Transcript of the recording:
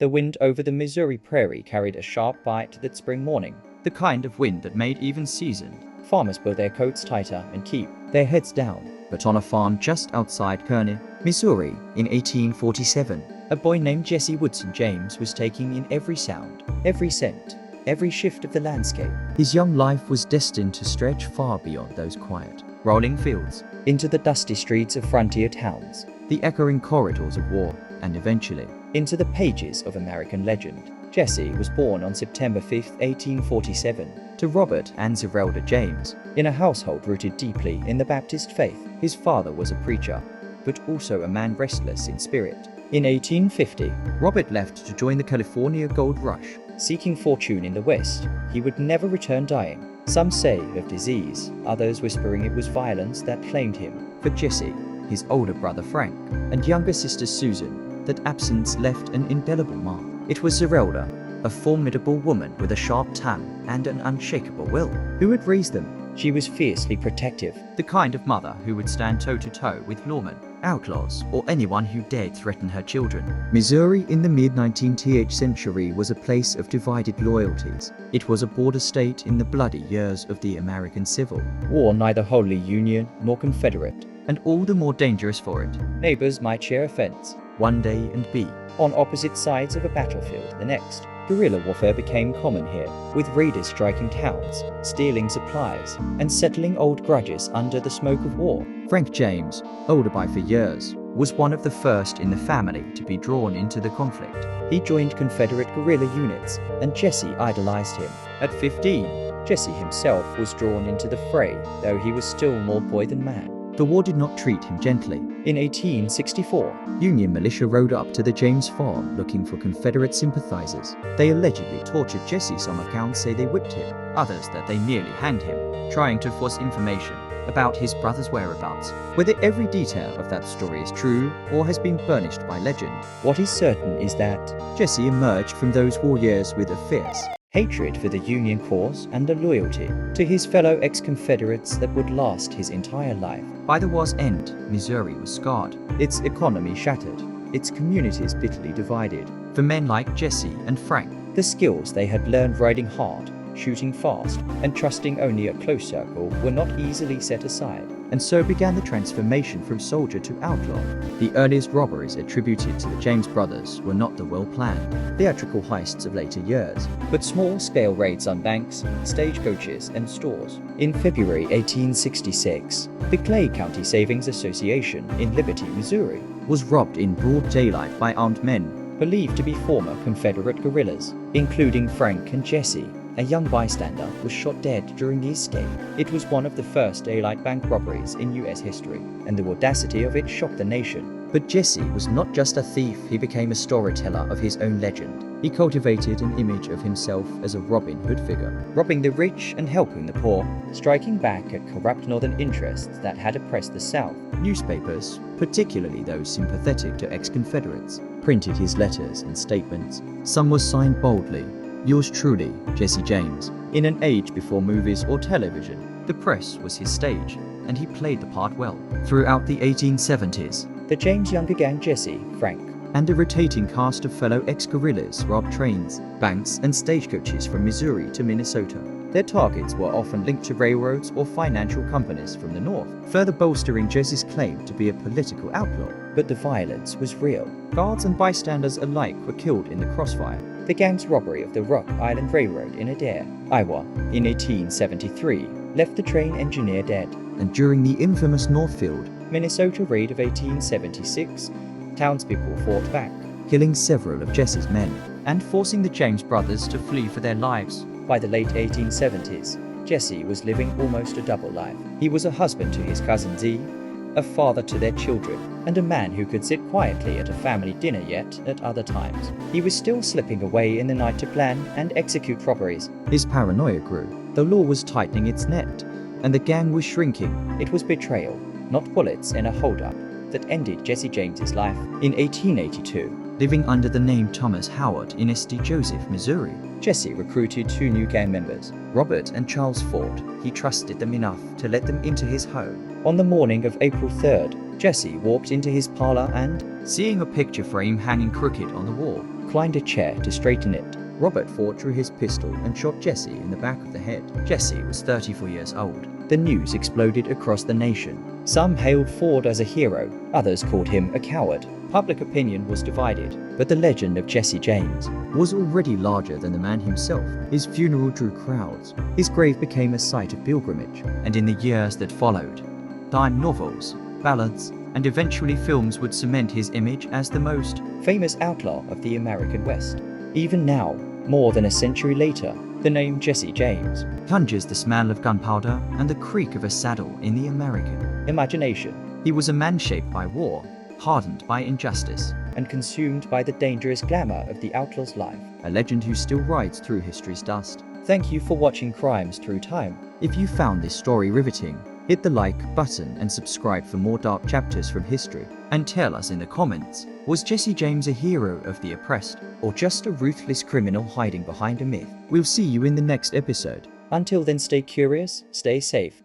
The wind over the Missouri prairie carried a sharp bite that spring morning, the kind of wind that made even seasoned farmers pull their coats tighter and keep their heads down. But on a farm just outside Kearney, Missouri, in 1847, a boy named Jesse Woodson James was taking in every sound, every scent, every shift of the landscape. His young life was destined to stretch far beyond those quiet, rolling fields, into the dusty streets of frontier towns, the echoing corridors of war, and eventually, into the pages of American legend. Jesse was born on September 5, 1847, to Robert and Zerelda James, in a household rooted deeply in the Baptist faith. His father was a preacher, but also a man restless in spirit. In 1850, Robert left to join the California Gold Rush. Seeking fortune in the West, he would never return dying. Some say of disease, others whispering it was violence that claimed him. For Jesse, his older brother Frank, and younger sister Susan, that absence left an indelible mark. It was Zerelda, a formidable woman with a sharp tongue and an unshakable will, who had raised them. She was fiercely protective, the kind of mother who would stand toe-to-toe with lawmen, outlaws, or anyone who dared threaten her children. Missouri in the mid-19th century was a place of divided loyalties. It was a border state in the bloody years of the American Civil War, neither wholly Union nor Confederate, and all the more dangerous for it. Neighbors might share a fence one day and be on opposite sides of a battlefield the next. Guerrilla warfare became common here, with raiders striking towns, stealing supplies, and settling old grudges under the smoke of war. Frank James, older by 4 years, was one of the first in the family to be drawn into the conflict. He joined Confederate guerrilla units, and Jesse idolized him. At 15, Jesse himself was drawn into the fray, though he was still more boy than man. The war did not treat him gently. In 1864, Union militia rode up to the James farm looking for Confederate sympathizers. They allegedly tortured Jesse. Some accounts say they whipped him, others that they nearly hanged him, trying to force information about his brother's whereabouts. Whether every detail of that story is true or has been burnished by legend, what is certain is that Jesse emerged from those war years with a fierce hatred for the Union cause and a loyalty to his fellow ex-Confederates that would last his entire life. By the war's end, Missouri was scarred, its economy shattered, its communities bitterly divided. For men like Jesse and Frank, the skills they had learned riding hard, shooting fast, and trusting only a close circle were not easily set aside. And so began the transformation from soldier to outlaw. The earliest robberies attributed to the James brothers were not the well-planned, theatrical heists of later years, but small-scale raids on banks, stagecoaches, and stores. In February 1866, the Clay County Savings Association in Liberty, Missouri, was robbed in broad daylight by armed men, believed to be former Confederate guerrillas, including Frank and Jesse. A young bystander was shot dead during the escape. It was one of the first daylight bank robberies in U.S. history, and the audacity of it shocked the nation. But Jesse was not just a thief, he became a storyteller of his own legend. He cultivated an image of himself as a Robin Hood figure, robbing the rich and helping the poor, striking back at corrupt northern interests that had oppressed the South. Newspapers, particularly those sympathetic to ex-Confederates, printed his letters and statements. Some were signed boldly, "Yours truly, Jesse James." In an age before movies or television, the press was his stage, and he played the part well. Throughout the 1870s, the James younger gang Jesse, Frank, and a rotating cast of fellow ex-guerrillas robbed trains, banks, and stagecoaches from Missouri to Minnesota. Their targets were often linked to railroads or financial companies from the north, further bolstering Jesse's claim to be a political outlaw. But the violence was real. Guards and bystanders alike were killed in the crossfire. The gang's robbery of the Rock Island Railroad in Adair, Iowa, in 1873, left the train engineer dead. And during the infamous Northfield, Minnesota raid of 1876, townspeople fought back, killing several of Jesse's men, and forcing the James brothers to flee for their lives. By the late 1870s, Jesse was living almost a double life. He was a husband to his cousin Z, a father to their children, and a man who could sit quietly at a family dinner, yet at other times he was still slipping away in the night to plan and execute robberies. His paranoia grew. The law was tightening its net, and the gang was shrinking. It was betrayal, not bullets in a holdup, that ended Jesse James's life. In 1882, living under the name Thomas Howard in St. Joseph, Missouri, Jesse recruited 2 new gang members, Robert and Charles Ford. He trusted them enough to let them into his home. On the morning of April 3rd, Jesse walked into his parlor and, seeing a picture frame hanging crooked on the wall, reclined a chair to straighten it. Robert Ford drew his pistol and shot Jesse in the back of the head. Jesse was 34 years old. The news exploded across the nation. Some hailed Ford as a hero, others called him a coward. Public opinion was divided, but the legend of Jesse James was already larger than the man himself. His funeral drew crowds. His grave became a site of pilgrimage, and in the years that followed, dime novels, ballads, and eventually films would cement his image as the most famous outlaw of the American West. Even now, more than a century later, the name Jesse James conjures the smell of gunpowder and the creak of a saddle in the American imagination. He was a man shaped by war, hardened by injustice, and consumed by the dangerous glamour of the outlaw's life, a legend who still rides through history's dust. Thank you for watching Crimes Through Time. If you found this story riveting, hit the like button and subscribe for more dark chapters from history. And tell us in the comments, was Jesse James a hero of the oppressed, or just a ruthless criminal hiding behind a myth? We'll see you in the next episode. Until then, stay curious, stay safe,